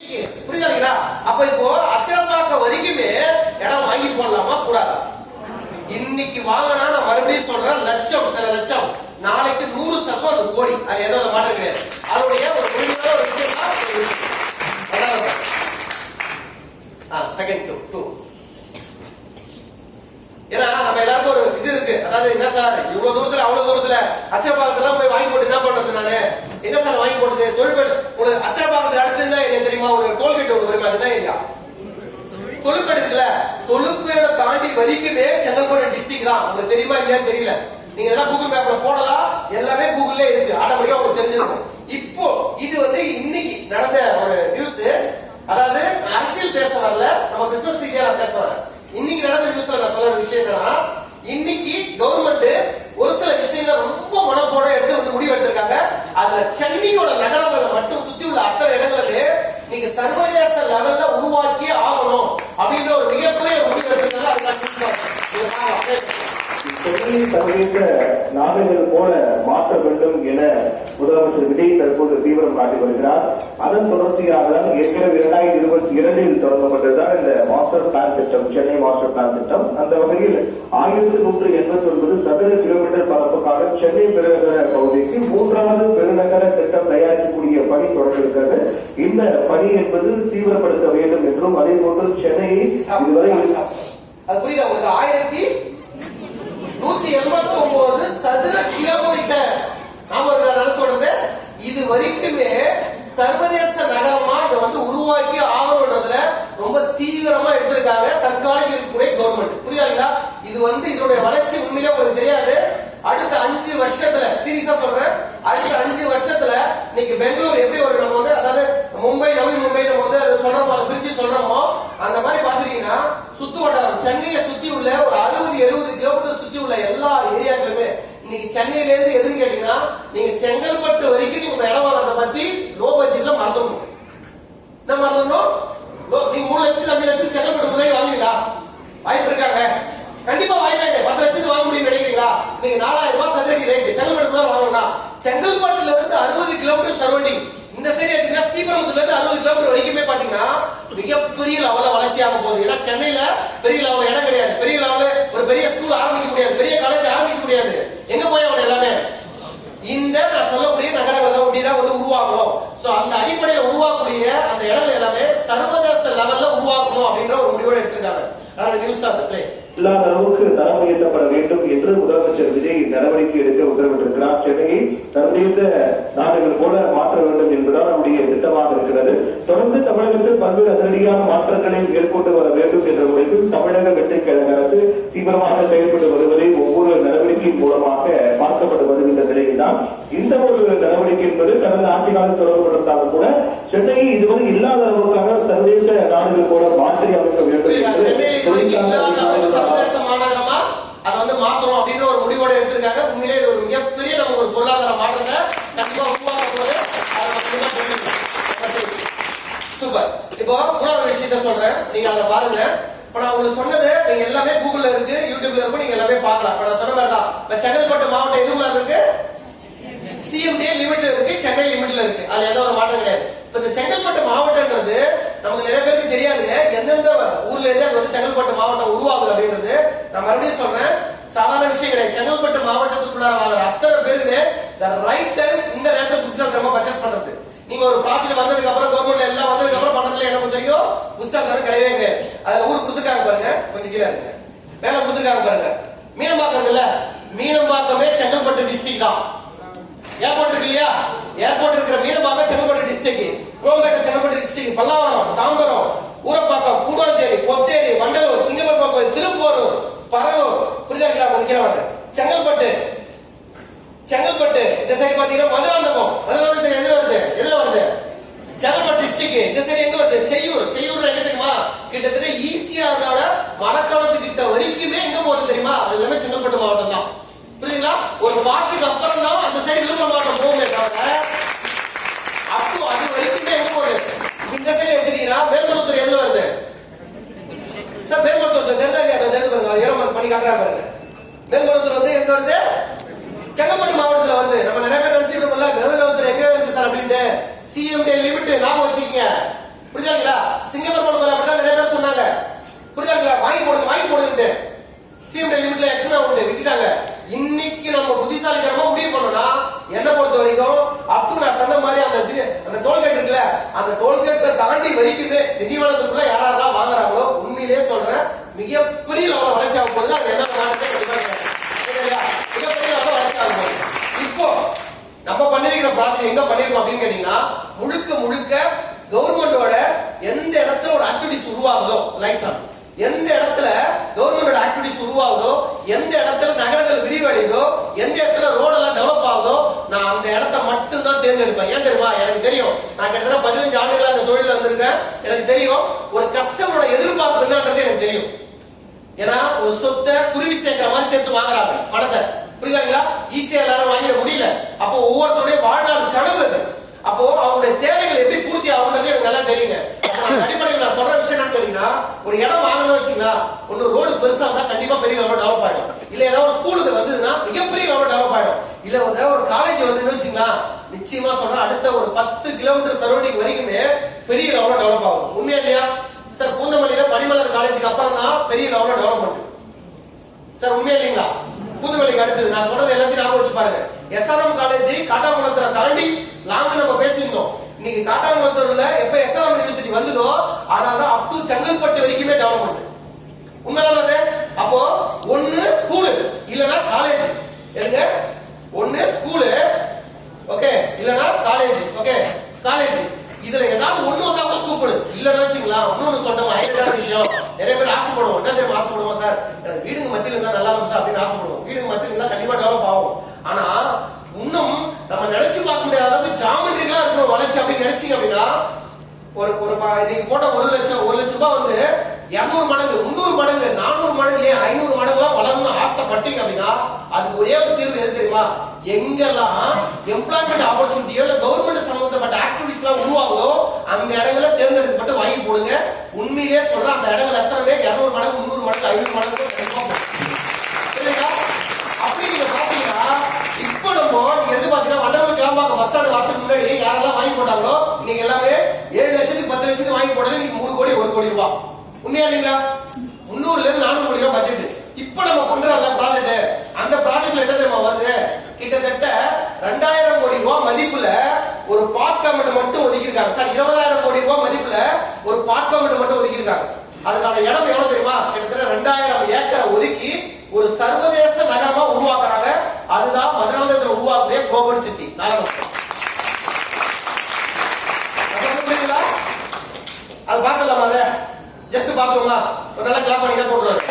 புரியுதுங்களா? அப்ப இப்போ அச்சரப்பாக்கம் வரைக்குமே இடம் வாங்கி போடலாமா கூடாதா? இன்னைக்கு வாங்கினா நான் மறுபடியும் சொல்றேன், லட்சம் சில லட்சம், நாளைக்கு 100 அது கோடி, அது எந்த மாற்றம் கிடையாது. அதனுடைய ஒரு முழுமையான ஒரு விஷயம் தான் செகண்ட் டூ. ஏன்னா நம்ம எல்லாருக்கும் ஒரு இது இருக்கு, அதாவது என்ன சார் இவ்வளவு தூரத்துல அவ்வளவு தூரத்துல அச்சரப்பாக்கத்துல போய் வாங்கி போட்டு என்ன பண்றது? நானு எங்க சார் வாங்கி போட்டது? தொழிற்பேட்டை உங்களுக்கு அச்சரப்பாக்கத்துக்கு அடுத்து என்ன ஏரியா தெரியுமா? ஒரு டோல்கேட் ஒன்று வருமா? அதுதான் ஏரியா தொழிற்பேட்டை இருக்குல்ல. தொழிற்பேட்டை தாண்டி வரைக்குமே செங்கல்பட்டு டிஸ்ட்ரிக்ட் தான். உங்களுக்கு தெரியுமா இல்லையான்னு தெரியல. நீங்க எல்லாம் கூகுள் மேப்ல போடலாம், எல்லாமே கூகுள்ல இருக்கு, ஆட்டோமேட்டிக்கா உங்களுக்கு தெரிஞ்சிருக்கும். இப்போ இது வந்து இன்னைக்கு நடந்த ஒரு நியூஸ். அதாவது அரசியல் பேச வரல, நம்ம பிசினஸ் ரீதியா பேச வரல. இன்னைக்கு நடந்த நியூஸ்ல நான் சொல்ற விஷயம் என்னன்னா, இன்னைக்கு கவர்மெண்ட் ஒரு சில விஷயங்கள் ரொம்ப மனப்போட எடுத்து வந்து முடிவு எடுத்திருக்காங்க. அதுல சென்னையோட நகரங்களை மட்டும் சுத்தி உள்ள அத்தனை இடங்களுக்கு நீங்க சர்வதேச லெவல்ல உருவாக்கி ஆகணும் அப்படின்ற ஒரு மிகப்பெரிய முடிவு எடுத்திருக்காங்க. சென்னையை சர்வதேச நாடுகள் போல மாற்ற வேண்டும் என முதலமைச்சர் விஜய் தற்போது தீவிரம் காட்டி வருகிறார். அதன் தொடர்ச்சியாக ஏற்கனவே 2022 தொடங்கப்பட்டதுதான் இந்த மாஸ்டர் பிளான் திட்டம், சென்னை மாஸ்டர் பிளான் திட்டம். அந்த வகையில் 1189 சதுர கிலோமீட்டர் பரப்புக்காக சென்னை பெருநகர பகுதிக்கு 3வது பெருநகர திட்டம் தயாரிக்கக்கூடிய பணி தொடங்கியிருக்கிறது. இந்த பணி என்பது தீவிரப்படுத்த வேண்டும் என்றும், அதே போன்று சென்னையை இதுவரை அது புரியுதா உங்களுக்கு? 1189 சதுர கிலோமீட்டர். நாம சொல்றது இது வரைக்குமே சர்வதேச நகரமா இதை வந்து உருவாக்கி ஆகணும்ன்றதுல ரொம்ப தீவிரமா எடுத்திருக்காங்க தற்காலிக இருக்கக்கூடிய கவர்மெண்ட். புரியுதுங்களா? இது வந்து இதனுடைய வளர்ச்சி உண்மையிலே உங்களுக்கு தெரியாது. அடுத்த 5 வருஷத்துல, சீரியஸா சொல்றேன், அடுத்த 5 வருஷத்துல இன்னைக்கு பெங்களூர் எப்படி ஒரு நம்ம வந்து, அதாவது மும்பை நவி மும்பை நம்ம வந்து சொல்றோமோ, அதை பிரிச்சு சொல்றோமோ, அந்த மாதிரி பாத்துட்டீங்கன்னா சுத்து வட்டாரம் சென்னையை சுத்தி உள்ள ஒரு 60-70 கிலோமீட்டர் சுத்தி உள்ள எல்லா ஏரியாக்களுமே இன்னைக்கு சென்னையில இருந்து எதுன்னு கேட்டீங்கன்னா, நீங்க செங்கல்பட்டு வரைக்கும் நீங்க இடம் வாங்கறத பத்தி லோ பட்ஜெட்ல மறந்துடணும். என்ன மறந்துடணும்? நீங்க 3 லட்சம் 5 லட்சம் செங்கல்பட்டு முன்னாடி வாங்குவீங்களா? வாய்ப்பு இருக்காங்க, கண்டிப்பா வாய்ப்பாங்க. 10 லட்சத்துக்கு வாங்க முடியும் நினைக்கிறீங்களா? நீங்க 4000 ரூபாய் சதுரடி ரேட் செங்கல்பட்டு வாங்கணும். செங்கல்பட்டுல இருந்து 60 கிலோமீட்டர் சரௌண்டிங், இந்த சைடு எடுத்தீங்கன்னா ஸ்ரீபெரும்புத்தூர்ல இருந்து 60 கிலோமீட்டர் வரைக்குமே பாத்தீங்கன்னா மிகப்பெரிய லெவல்ல வளர்ச்சியாக போகுது. ஏன்னா சென்னையில பெரிய லெவல்ல இடம் கிடையாது, பெரிய லெவல்ல ஒரு பெரிய ஸ்கூல் ஆரம்பிக்க முடியாது, பெரிய காலேஜ் ஆரம்பிக்க முடியாது. எங்க போய் அவன் எல்லாமே இந்த நான் சொல்லக்கூடிய நகரங்களை தான் வந்து உருவாக்கணும். சோ அந்த அடிப்படையில் உருவாக்கக்கூடிய அந்த இடங்கள் எல்லாமே சர்வதேச லெவல்ல உருவாக்கணும் அப்படின்ற ஒரு முடிவோடு எடுத்திருக்காங்க. நியூஸ் தான் இல்லாத அளவுக்கு தரம் உயர்த்தப்பட வேண்டும் என்று முதலமைச்சர் விஜய் நடவடிக்கை எடுக்க உத்தரவிட்டிருக்கிறார். சென்னையை சர்வதேச நாடுகள் போல மாற்ற வேண்டும் என்பதால் நம்முடைய திட்டமாக இருக்கிறது. தொடர்ந்து தமிழகத்தில் பல்வேறு அதிரடியான மாற்றங்களை மேற்கொண்டு வர வேண்டும் என்ற முறையில் தமிழக வெற்றி கழக அரசு தீவிரமாக செயல்பட்டு வருவதை ஒவ்வொரு நடவடிக்கையின் மூலமாக பார்க்கப்பட்டு வருகின்ற நிலையில்தான் இந்த ஒரு நடவடிக்கை என்பது கடந்த ஆட்சி காலம் தொடங்கப்பட்டிருந்தாலும் கூட சென்னையை இதுவரை இல்லாத அளவுக்காக சர்வதேச நாடுகள் போல மாற்றி அமைக்க வேண்டும் அதை வந்து மாற்றணும் அப்படின்ற ஒரு முடிவோட எடுத்திருக்காங்க. உண்மையிலே இது ஒரு மிகப்பெரிய நமக்கு ஒரு பொருளாதார மாற்றத்தை கண்டிப்பா உருவாக்க போது. சூப்பர். இப்போ 3வது விஷயத்த சொல்றேன், நீங்க அதை பாருங்க. இப்ப நான் உங்களுக்கு சொன்னது நீங்க எல்லாமே கூகுள்ல இருக்கு, யூடியூப்ல இருக்கு, நீங்க எல்லாமே பார்க்கலாம். இப்ப நான் சொன்ன மாதிரி தான். இப்ப செங்கல்பட்டு மாவட்டம் எதுவுல இருக்கு? சிஎம்டிஏ லிமிட்ல இருக்கு, சென்னை லிமிட்ல இருக்கு. அதுல எந்த ஒரு மாற்றம் கிடையாது. இப்ப இந்த செங்கல்பட்டு மாவட்டம்ன்றது நமக்கு நிறைய பேருக்கு தெரியாதுங்க. எந்தெந்த ஊர்ல இருந்து அது வந்து செங்கல்பட்டு மாவட்டம் உருவாகுது அப்படின்றது நான் மறுபடியும் சொல்றேன், சாதாரண விஷயம் கிடையாது. செங்கல்பட்டு மாவட்டத்துக்குள்ளார வாங்குற அத்தனை பேருமே ரைட் டைம் இந்த நேரத்தில் புதுசா தரமா பர்ச்சேஸ் பண்றது. நீங்க ஒரு ப்ராஜெக்ட் வந்ததுக்கு அப்புறம் கவர்மெண்ட்ல எல்லாம் வந்ததுக்கு அப்புறம் பண்றதுல எனக்கு தெரியும், புதுசா தரம் கிடையவே கிடையாது. அதுல ஊருக்கு கொடுத்துருக்காங்க பாருங்க, கொஞ்சம் கீழே இருக்கு, மேல கொடுத்துருக்காங்க பாருங்க. மீனம்பாக்கம் இல்ல, மீனம்பாக்கமே செங்கல்பட்டு டிஸ்ட்ரிக்ட் தான். ஏர்போர்ட் இருக்கு இல்லையா? ஏர்போர்ட் இருக்கிற Meenambakkam Chengalpattu district, Chromepet Chengalpattu district, Pallavaram, Tambaram, Urapakkam, Guduvanchery, Potheri, Vandalur, Singapore, Tiruppur, Paralur, புரியுதா? கொஞ்சம் செங்கல்பட்டு, செங்கல்பட்டு இந்த சைடு பாத்தீங்கன்னா மதுராந்தகம், மதுராந்தகம் எங்க வருது? எதுல வருது? செங்கல்பட்டு டிஸ்ட்ரிக்ட். இந்த சைடு எங்க வருது? செய்யூர். செய்யூர் எங்க தெரியுமா? கிட்டத்தட்ட ஈசிஆரோட மரக்காலத்துக்கிட்ட வரைக்குமே எங்க போகுது தெரியுமா? அது எல்லாமே செங்கல்பட்டு மாவட்டம் தான். புரியுதுங்களா? ஒரு வாக்குக்கு அப்புறம் தான் அந்த சைடு விழுப்புரம் மாவட்டம் போகுமே தவிர அப்போ அது வரைக்குமே எங்க போகுது? இந்த சைடு எடுத்துட்டீங்கன்னா மேல்மருவத்தூர் எதுல வருது சார்? மேல்மருவத்தூர் தெரிஞ்சு பாருங்க, ஏரோமர் பண்ணி காட்டுறாங்க பாருங்க. மேல்மருவத்தூர் வந்து எங்க வருது? செங்கல்பட்டு மாவட்டத்துல வருது. நம்ம நிறைய பேர் நினைச்சுக்கணும்ல மேல்மருவத்தூர் எங்க இருக்கு சார் அப்படின்ட்டு. சிஎம்டி லிமிட் ஞாபகம் வச்சுக்கீங்க. டோல்கேட்டை தாண்டி வரைக்குமே திண்டிவனத்துக்குள்ள யாரெல்லாம் வாங்குறாங்களோ உண்மையிலேயே சொல்றேன் மிகப்பெரிய லெவலில் வளர்ச்சி ஆக போகுது. அது என்ன மிகப்பெரிய லெவலில் வளர்ச்சி ஆக போகுது. இப்போ நம்ம பண்ணிருக்கிற ப்ராஜெக்ட் எங்க பண்ணிருக்கோம் அப்படின்னு கேட்டீங்கன்னா முழுக்க முழுக்க கவர்மெண்டோட எந்த இடத்துல ஒரு ஆக்டிவிட்டிஸ் உருவாகுதோ லைட்ஸ் ஆன், எந்த இடத்துல கவர்மெண்டோட ஆக்டிவிட்டிஸ் உருவாகுதோ, எந்த இடத்துல நகரங்கள் விரிவடைதோ, எந்த இடத்துல ரோடெல்லாம் டெவலப் ஆகுதோ நான் அந்த இடத்த மட்டும் தான் தேர்ந்தெடுப்பேன். ஏன் தெரியுமா? எனக்கு தெரியும். நான் கிட்டத்தட்ட 15 ஆண்டுகளா அந்த தொழில வந்திருக்கேன். எனக்கு தெரியும் ஒரு கஸ்டமரோட எதிர்பார்ப்பு என்னன்றது எனக்கு தெரியும். ஏன்னா ஒரு சொத்தை குருவி சேர்க்கிற மாதிரி சேர்த்து வாங்குறாங்க பணத்தை, புரியுதுங்களா? ஈஸியா எல்லாரும் வாங்கிட முடியல. அப்போ ஒவ்வொருத்தருடைய வாழ்நாள் கனவு அது. அப்போ அவங்களுடைய தேவைகள் எப்படி பூர்த்தி ஆகுன்றது எனக்கு நல்லா தெரியுங்க. அடிப்படையில் நான் சொல்ற விஷயம் என்ன தெரியுங்கன்னா, ஒரு இடம் வாங்கணும்னு வச்சுங்களா, ஒன்னு ரோடு பெருசா இருந்தா கண்டிப்பா பெரிய லெவல் டெவலப் ஆயிடும். இல்ல ஏதாவது ஒரு ஸ்கூலுக்கு வந்ததுன்னா மிகப்பெரிய லெவல் டெவலப் ஆயிடும். இல்ல ஒரு காலேஜ் வந்து வச்சுங்களா, நிச்சயமா சொல்றேன் அடுத்த ஒரு 10 கிலோமீட்டர் சரௌண்டிங் வரைக்குமே பெரிய லெவல் டெவலப் ஆகும். உண்மையா இல்லையா சார்? பூந்தமல்லியில பனிமலர் காலேஜுக்கு அப்புறம் தான் பெரிய லெவல் டெவலப்மெண்ட் சார். உண்மையா இல்லைங்களா? பூந்தமல்லிக்கு அடுத்தது நான் சொல்றது எல்லாத்தையும் ஞாபகம் வச்சு பாருங்க. SRM காலேஜ் காட்டாங்குளத்தை தாண்டி லாங் நம்ம பேசியிருந்தோம். இன்னைக்கு காட்டாங்குளத்தூர்ல எப்ப SRM யூனிவர்சிட்டி வந்ததோ அதனாலதான் அப் டு செங்கல்பட்டு வரைக்குமே டெவலப்மெண்ட். உண்மைதானே? அப்போ ஒன்னு ஸ்கூலு இல்லனா காலேஜ். எங்க? ஒன்னு ஸ்கூலு ஓகே இல்லனா காலேஜ். ஓகே காலேஜ் இதுல ஏதாவது ஒண்ணு வந்தா கூட சூப்பர். இல்லன்னு வச்சுங்களா இன்னொன்னு சொல்றோம் ஹைலைட்டான விஷயம். நிறைய பேர் ஆசைப்படுவோம். என்ன தெரியும் ஆசைப்படுவோம்? சார் எனக்கு வீடுங்க மத்தியில இருந்தா நல்லா இருக்கும் சார் அப்படின்னு ஆசைப்படுவோம். வீடுங்க மத்தியில இருந்தா கண்டிப்பா டெவலப் ஆகும். ஆனா இன்னும் நம்ம நினைச்சு பார்க்க முடியாத அளவுக்கு ஜாமெட்ரிக்கலா இருக்கணும் வளர்ச்சி அப்படின்னு நினைச்சீங்க அப்படின்னா ஒரு நீங்க போட்ட 1 லட்சம் ரூபாய் வந்து 200 மடங்கு 300 மடங்கு 400 மடங்கு 500 மடங்குலாம் வளரணும்னு ஆசைப்பட்டீங்க அப்படின்னா அதுக்கு ஒரே ஒரு தீர்வு எது தெரியுமா? எங்கெல்லாம் எம்ப்ளாய்மெண்ட் ஆப்பர்ச்சுனிட்டியோ இல்ல கவர்மெண்ட் சம்பந்தப்பட்ட ஆக்டிவிட்டிஸ் எல்லாம் உருவாகுதோ அந்த இடங்களை தேர்ந்தெடுக்கப்பட்டு வாங்கி போடுங்க. உண்மையிலேயே சொல்றேன் அந்த இடங்கள் எத்தனை பேர் 200 மடங்கு 300 மடங்கு 500 மடங்கு அப்படி நீங்க பாத்தீங்கன்னா இப்போ நம்ம நீங்க எடுத்து பாத்தீங்கன்னா வண்டலூர் கிளம்பாக்கம் பஸ் ஸ்டாண்ட் வரதுக்கு முன்னாடி யாரெல்லாம் வாங்கி போட்டாங்களோ நீங்க எல்லாமே 7 லட்சத்துக்கு 10 லட்சத்துக்கு வாங்கி போட்டது நீங்க 3 கோடி 1 கோடி ரூபாய். உண்மையா இல்லைங்களா? 300 இருந்து 400 கோடி ரூபாய் பட்ஜெட். இப்ப நம்ம பண்றோம்ல ப்ராஜெக்ட், அந்த ப்ராஜெக்ட்ல என்ன தெரியுமா வருது? கிட்டத்தட்ட 2000 கோடி ரூபாய் மதிப்புல ஒரு பார்ட்மெண்ட் மட்டும் ஒதுக்கி இருக்காங்க சார். 20000 கோடி ரூபாய் மதிப்புல ஒரு பார்ட்மெண்ட் மட்டும் ஒதுக்கி இருக்காங்க. அதுக்கான இடம் எவ்வளவு தெரியுமா? கிட்டத்தட்ட 2000 ஏக்கர் ஒதுக்கி ஒரு சர்வதேச நகரமா உருவாக்குறாங்க. அதுதான் மதுராந்தகத்தில் உருவாக்கக்கூடிய குளோபல் சிட்டி நகரம். அது பார்க்கலாமா? அதை ஜஸ்ட் பார்க்கலாமா? ஒரு நல்ல கிளாப் பண்ணி போட்டுருவாரு.